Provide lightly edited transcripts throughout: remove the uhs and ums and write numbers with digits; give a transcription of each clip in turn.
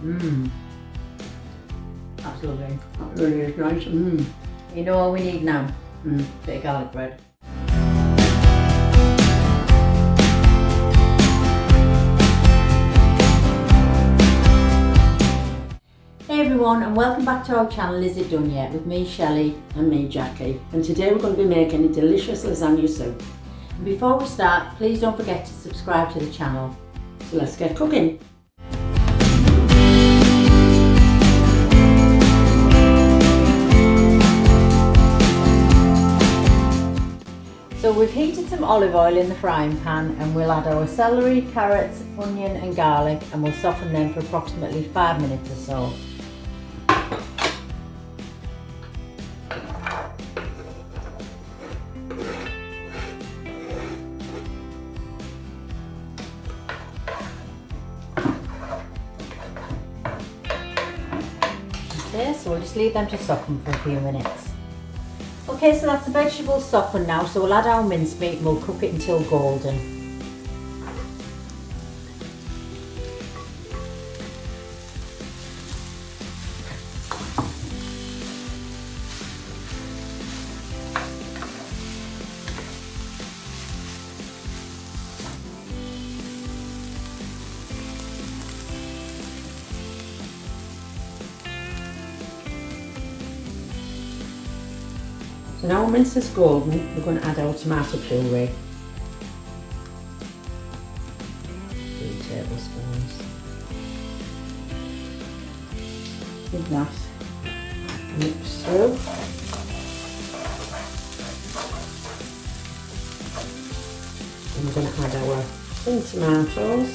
Mmm. That's lovely. That really is nice. Mmm. You know all we need now? Bit of garlic bread. Hey everyone, and welcome back to our channel Is It Done Yet? With me Shelley And me, Jackie. And today we're going to be making a delicious lasagna soup. And before we start, please don't forget to subscribe to the channel. So let's get cooking. So we've heated some olive oil in the frying pan and we'll add our celery, carrots, onion and garlic and we'll soften them for approximately 5 minutes or so. Okay, so we'll just leave them to soften for a few minutes. Okay, so that's the vegetables softened now, so we'll add our mincemeat and we'll cook it until golden. So now our mince is golden, we're going to add our tomato puree. 3 tablespoons. Give that a mix through. And we're going to add our thin tomatoes.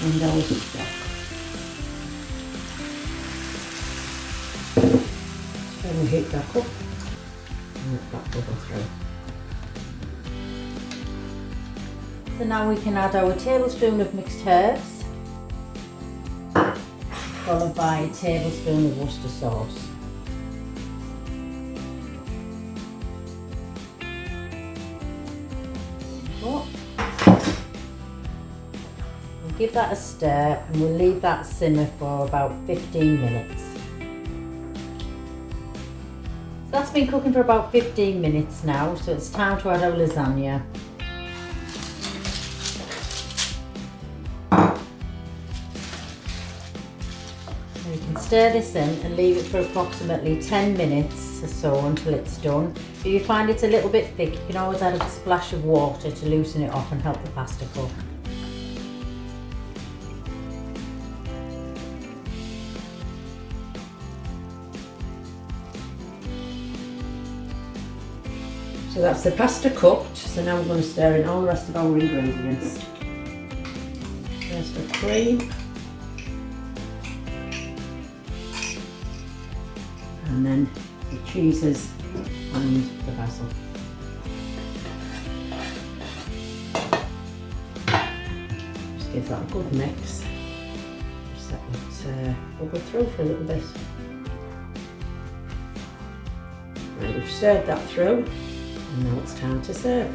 And our stock. So we'll heat that up and let that bubble through. So now we can add our tablespoon of mixed herbs, followed by a tablespoon of Worcestershire sauce. Give that a stir and we'll leave that simmer for about 15 minutes. So that's been cooking for about 15 minutes now, so it's time to add our lasagna. So you can stir this in and leave it for approximately 10 minutes or so until it's done. If you find it's a little bit thick, you can always add a splash of water to loosen it off and help the pasta cook. So that's the pasta cooked, so now we're going to stir in all the rest of our ingredients. First the cream. And then the cheeses and the basil. Just give that a good mix. Just let it bubble through for a little bit. Right, we've stirred that through. And now it's time to serve.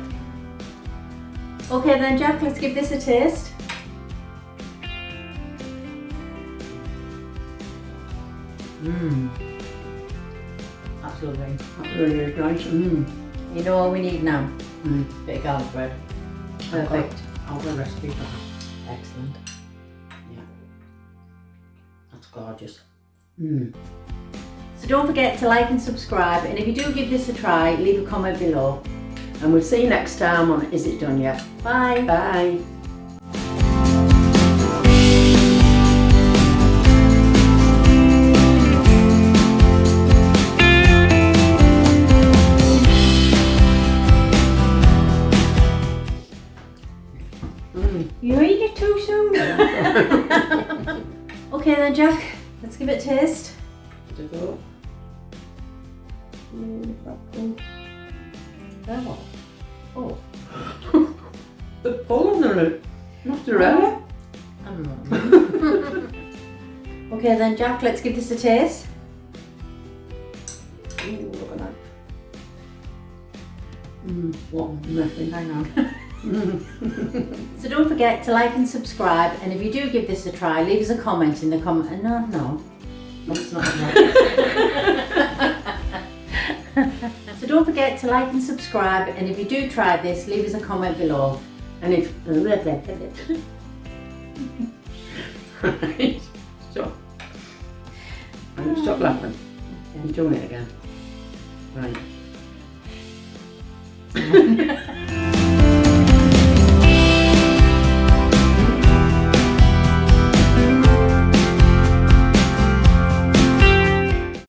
Okay then Jack, let's give this a taste. That's lovely. That really is nice. You know all we need now? Bit of garlic bread. Perfect. I've got a recipe for that. Excellent. Yeah. That's gorgeous. So don't forget to like and subscribe, and if you do give this a try, leave a comment below. And we'll see you next time on Is It Done Yet? Bye. Bye. You eat it too soon. Okay then Jack, let's give it a taste. Go. Oh. The pull on the mozzarella. Okay then Jack, let's give this a taste. What method? Hang on. So don't forget to like and subscribe, and if you do give this a try, leave us a comment in the comment. No, that's not right. So don't forget to like and subscribe, and if you do try this, leave us a comment below. And if right, stop. Stop laughing. You're doing it again. Right.